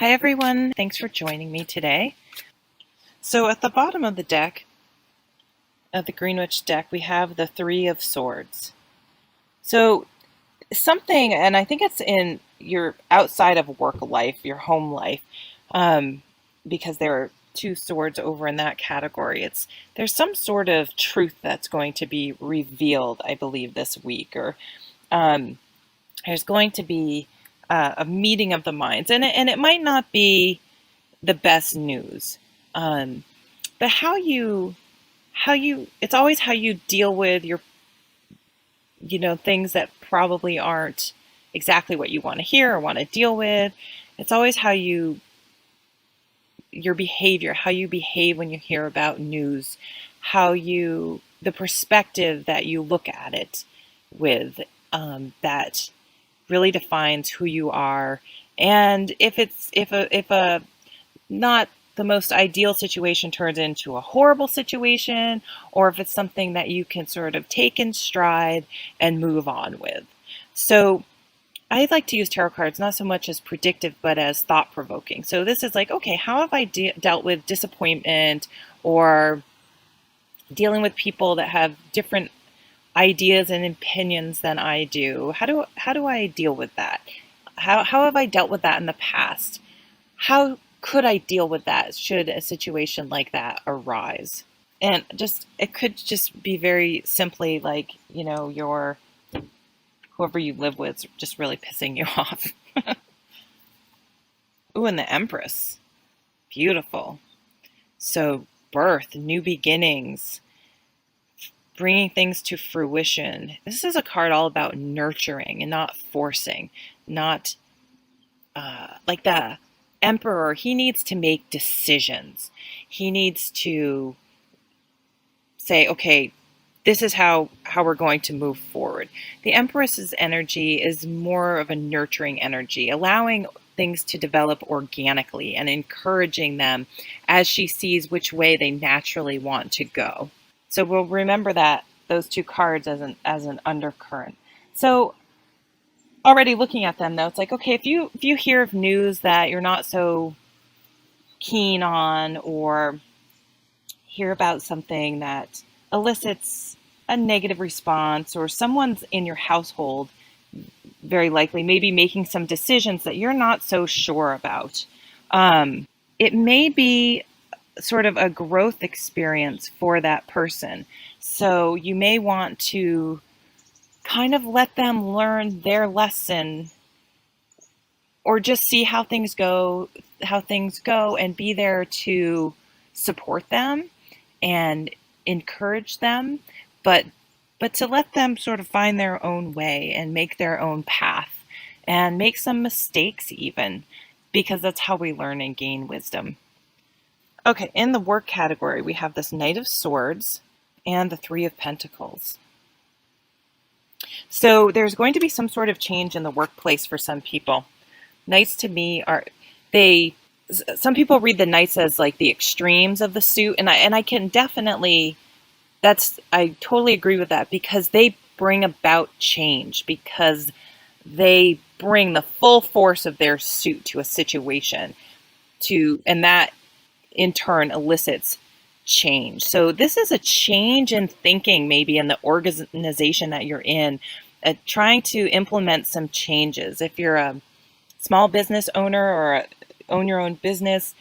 Hi everyone, thanks for joining me today. So at the bottom of the deck, of the Greenwich deck, we have the Three of Swords. So something, and I think it's in your outside of work life, your home life, because there are two swords over in that category. There's some sort of truth that's going to be revealed, I believe, this week, or um, there's going to be a meeting of the minds, and it might not be the best news. But it's always how you deal with your, things that probably aren't exactly what you want to hear or want to deal with. It's always your behavior, how you behave when you hear about news, the perspective that you look at it with, that really defines who you are. And if a not the most ideal situation turns into a horrible situation, or if it's something that you can sort of take in stride and move on with. So I like to use tarot cards not so much as predictive, but as thought provoking. So this is like, okay, how have I dealt with disappointment or dealing with people that have different ideas and opinions than I do? How do I deal with that? How have I dealt with that in the past? How could I deal with that should a situation like that arise? And it could just be very simply like, your whoever you live with just really pissing you off. Ooh, and the Empress. Beautiful. So, birth, new beginnings, bringing things to fruition. This is a card all about nurturing and not forcing, not like the Emperor. He needs to make decisions. He needs to say, okay, this is how we're going to move forward. The Empress's energy is more of a nurturing energy, allowing things to develop organically and encouraging them as she sees which way they naturally want to go. So we'll remember that those two cards as an undercurrent. So already looking at them though, it's like, okay, if you hear of news that you're not so keen on, or hear about something that elicits a negative response, or someone's in your household very likely maybe making some decisions that you're not so sure about, it may be sort of a growth experience for that person. So you may want to kind of let them learn their lesson, or just see how things go and be there to support them and encourage them, but to let them sort of find their own way and make their own path and make some mistakes even, because that's how we learn and gain wisdom. Okay, in the work category, we have this Knight of Swords and the Three of Pentacles. So there's going to be some sort of change in the workplace for some people. Knights to me some people read the knights as like the extremes of the suit, and I can definitely, I totally agree with that, because they bring about change, because they bring the full force of their suit to a situation, and that in turn elicits change. So this is a change in thinking, maybe in the organization that you're in, trying to implement some changes. If you're a small business owner or own your own business,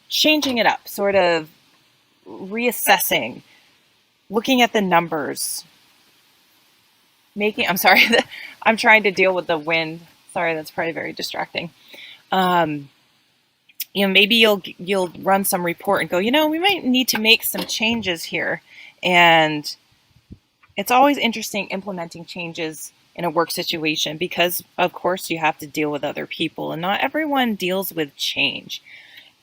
changing it up, sort of reassessing, looking at the numbers, I'm sorry, I'm trying to deal with the wind. Sorry, that's probably very distracting. Maybe you'll run some report and go, we might need to make some changes here. And it's always interesting implementing changes in a work situation, because of course you have to deal with other people, and not everyone deals with change.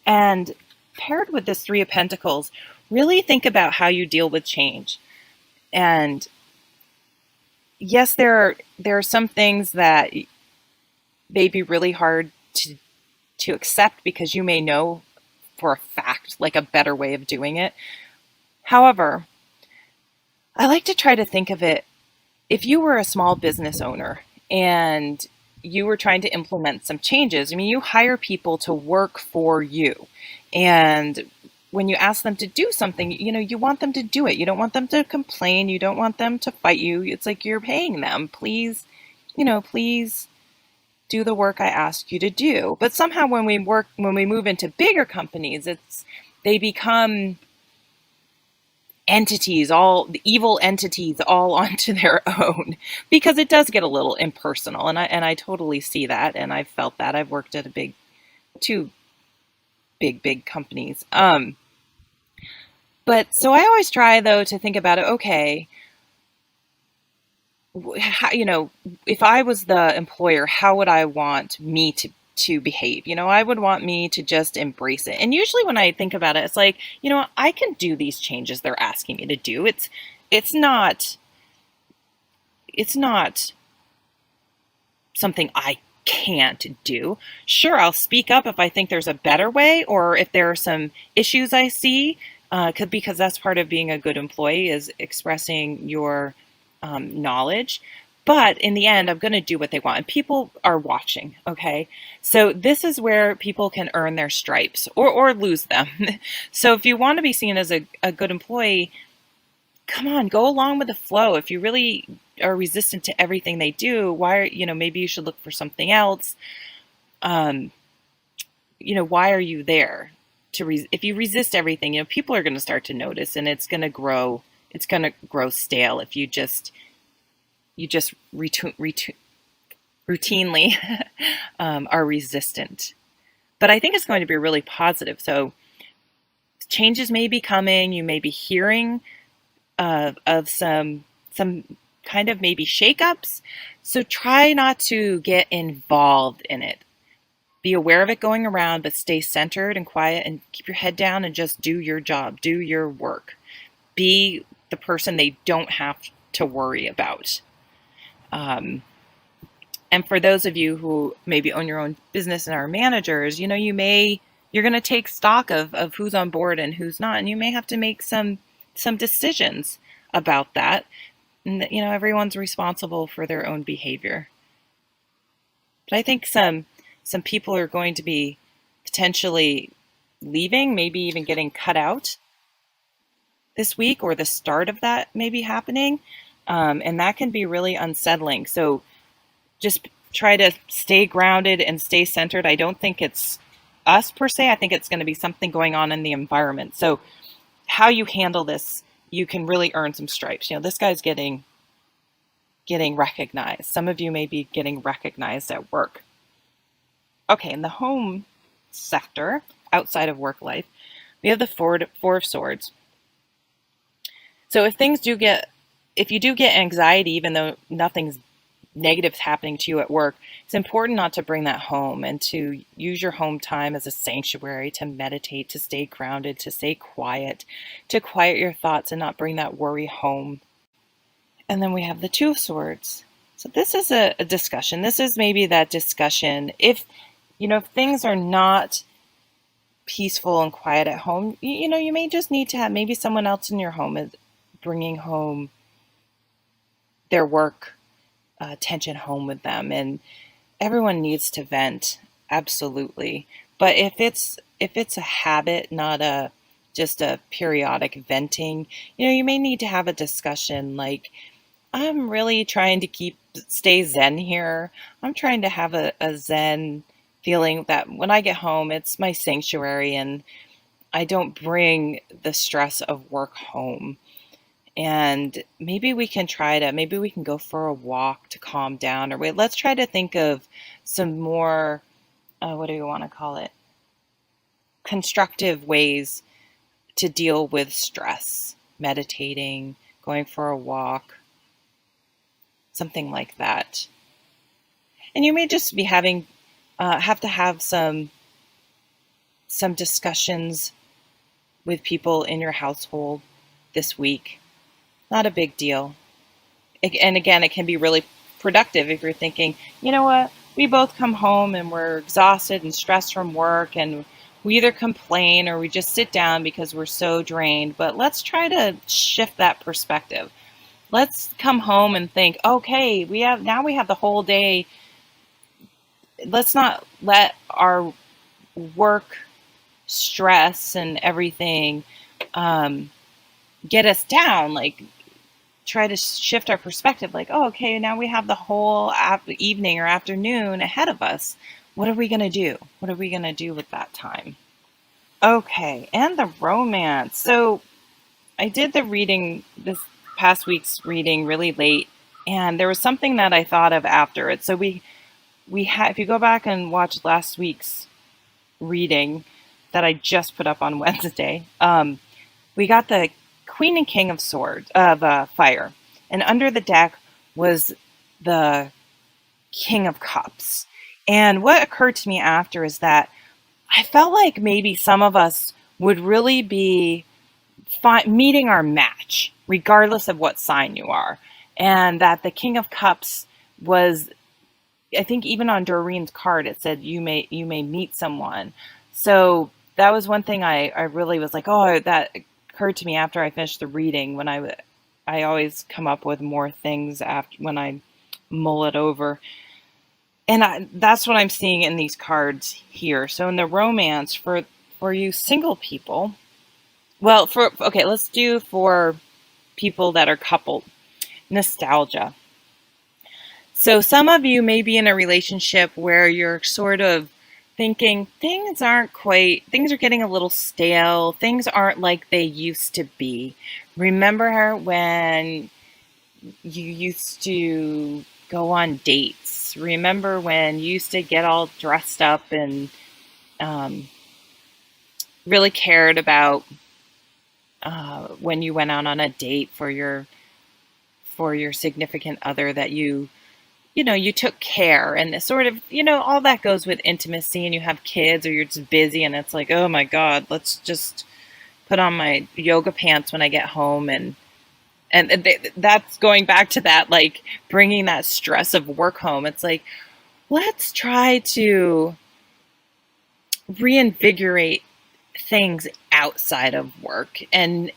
And paired with this Three of Pentacles, really think about how you deal with change. And yes, there are some things that may be really hard to accept, because you may know for a fact like a better way of doing it. However, I like to try to think of it, if you were a small business owner and you were trying to implement some changes. I mean, you hire people to work for you. And when you ask them to do something, you want them to do it. You don't want them to complain. You don't want them to fight you. It's like you're paying them. Please, please do the work I asked you to do. But somehow when we move into bigger companies, they become entities, all the evil entities all onto their own, because it does get a little impersonal. And I totally see that, and I've felt that. I've worked at two big companies. But so I always try though to think about it. Okay, how, if I was the employer, how would I want me to behave? I would want me to just embrace it. And usually when I think about it, it's like, I can do these changes they're asking me to do. It's not it's not something I can't do. Sure, I'll speak up if I think there's a better way, or if there are some issues I see, because that's part of being a good employee, is expressing your knowledge. But in the end, I'm going to do what they want. And people are watching, okay? So this is where people can earn their stripes or lose them. So if you want to be seen as a good employee, come on, go along with the flow. If you really are resistant to everything they do, maybe you should look for something else. Why are you there? If you resist everything, people are going to start to notice, and it's going to grow stale if you just routinely are resistant. But I think it's going to be really positive. So changes may be coming. You may be hearing of some kind of maybe shakeups. So try not to get involved in it. Be aware of it going around, but stay centered and quiet and keep your head down and just do your job, do your work. Be the person they don't have to worry about. And for those of you who maybe own your own business and are managers, you're going to take stock of who's on board and who's not, and you may have to make some decisions about that. And everyone's responsible for their own behavior. But I think some people are going to be potentially leaving, maybe even getting cut out this week, or the start of that maybe happening. And that can be really unsettling. So just try to stay grounded and stay centered. I don't think it's us per se. I think it's going to be something going on in the environment. So how you handle this, you can really earn some stripes. This guy's getting recognized. Some of you may be getting recognized at work. Okay, in the home sector, outside of work life, we have the Four of Swords. So if you do get anxiety, even though nothing's negative happening to you at work, it's important not to bring that home, and to use your home time as a sanctuary, to meditate, to stay grounded, to stay quiet, to quiet your thoughts and not bring that worry home. And then we have the Two of Swords. So this is a discussion. This is maybe that discussion. If things are not peaceful and quiet at home, you may just need to have maybe someone else in your home is bringing home their work tension home with them. And everyone needs to vent, absolutely. But if it's a habit, not just a periodic venting, you may need to have a discussion like, I'm really trying to stay zen here. I'm trying to have a zen feeling that when I get home, it's my sanctuary and I don't bring the stress of work home. And maybe we can go for a walk to calm down, or let's try to think of some more, what do you want to call it? Constructive ways to deal with stress. Meditating, going for a walk, something like that. And you may just be have to have some discussions with people in your household this week. Not a big deal. And again, it can be really productive if you're thinking, you know what, we both come home and we're exhausted and stressed from work, and we either complain or we just sit down because we're so drained. But let's try to shift that perspective. Let's come home and think, okay, we have the whole day let's not let our work stress and everything um, get us down. Like, try to shift our perspective, like, oh, okay, now we have the whole evening or afternoon ahead of us. What are we going to do? What are we going to do with that time? Okay, and the romance. So I did the reading, this past week's reading, really late, and there was something that I thought of after it. So we had, if you go back and watch last week's reading that I just put up on Wednesday, we got the Queen and King of Swords of Fire, and under the deck was the King of Cups. And what occurred to me after is that I felt like maybe some of us would really be meeting our match, regardless of what sign you are, and that the King of Cups was, I think even on Doreen's card it said you may meet someone. So that was one thing I really was like, oh, that occurred to me after I finished the reading. When I always come up with more things after when I mull it over, and that's what I'm seeing in these cards here. So in the romance, for you single people, well, for okay, let's do for people that are coupled. Nostalgia. So some of you may be in a relationship where you're sort of thinking things aren't quite, things are getting a little stale, things aren't like they used to be. Remember when you used to go on dates? Remember when you used to get all dressed up and um, really cared about when you went out on a date for your significant other, that you took care, and sort of, all that goes with intimacy, and you have kids or you're just busy and it's like, oh my God, let's just put on my yoga pants when I get home. And that's going back to that, like bringing that stress of work home. It's like, let's try to reinvigorate things outside of work, and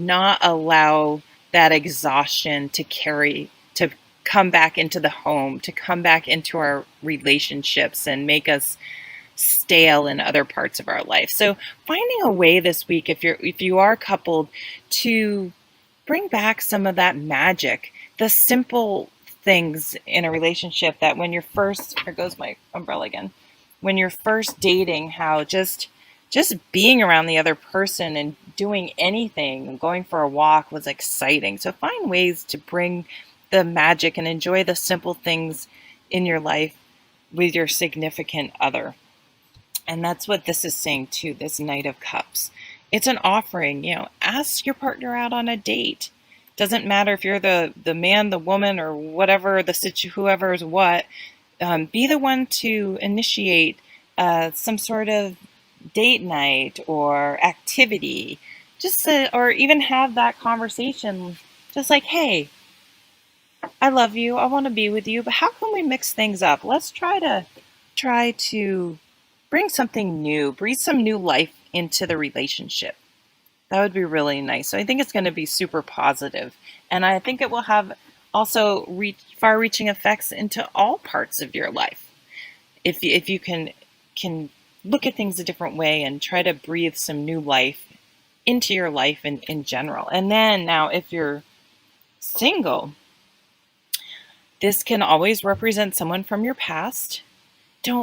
not allow that exhaustion to come back into the home, to come back into our relationships and make us stale in other parts of our life. So finding a way this week, if you are coupled, to bring back some of that magic, the simple things in a relationship, that when you're first, here goes my umbrella again, when you're first dating, how just being around the other person and doing anything, going for a walk, was exciting. So find ways to bring the magic and enjoy the simple things in your life with your significant other. And that's what this is saying too, this Knight of Cups. It's an offering, ask your partner out on a date. Doesn't matter if you're the man, the woman, or whatever, whoever is what. Be the one to initiate some sort of date night or activity. Or even have that conversation, just like, hey, I love you, I want to be with you, but how can we mix things up? Let's try to bring something new, breathe some new life into the relationship. That would be really nice. So I think it's going to be super positive, and I think it will have also far-reaching effects into all parts of your life. If you can look at things a different way and try to breathe some new life into your life in general. And then now, if you're single, this can always represent someone from your past.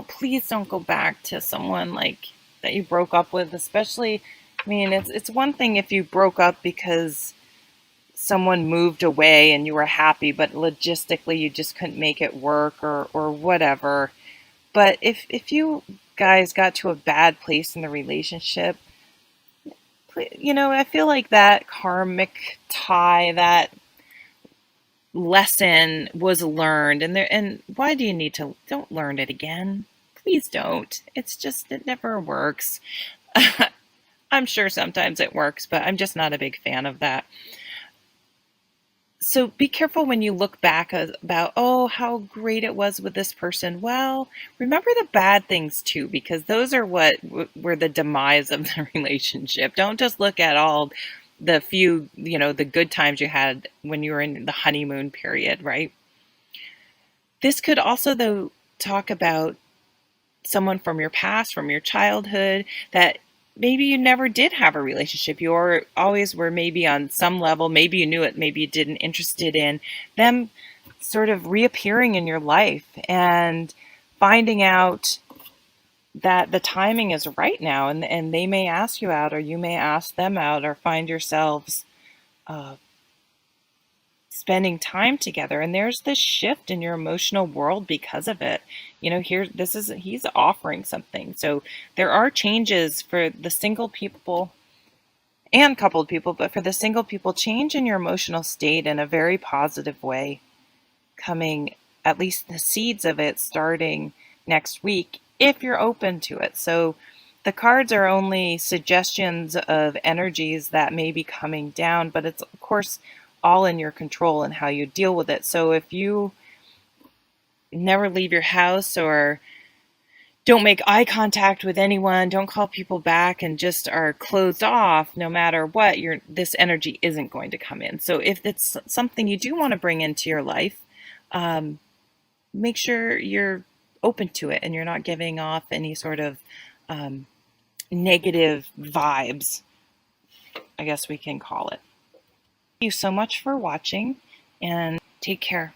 Please don't go back to someone like that you broke up with, especially, I mean, it's one thing if you broke up because someone moved away and you were happy, but logistically you just couldn't make it work, or whatever. But if you guys got to a bad place in the relationship, I feel like that karmic tie, that lesson was learned, and why do you need to, don't learn it again? Please don't. It's just, it never works. I'm sure sometimes it works, but I'm just not a big fan of that. So be careful when you look back about, oh, how great it was with this person. Well, remember the bad things too, because those are what were the demise of the relationship. Don't just look at all the few, the good times you had when you were in the honeymoon period, right? This could also, though, talk about someone from your past, from your childhood, that maybe you never did have a relationship. You always were maybe on some level, maybe you knew it, maybe you didn't, interested in them sort of reappearing in your life and finding out that the timing is right now, and they may ask you out or you may ask them out, or find yourselves uh, spending time together, and there's this shift in your emotional world because of it. Here, he's offering something. So there are changes for the single people and coupled people, but for the single people, change in your emotional state in a very positive way, coming, at least the seeds of it, starting next week if you're open to it. So the cards are only suggestions of energies that may be coming down, but it's of course all in your control and how you deal with it. So if you never leave your house, or don't make eye contact with anyone, don't call people back, and just are closed off, no matter what, this energy isn't going to come in. So if it's something you do want to bring into your life, make sure you're open to it and you're not giving off any sort of negative vibes, I guess we can call it. Thank you so much for watching, and take care.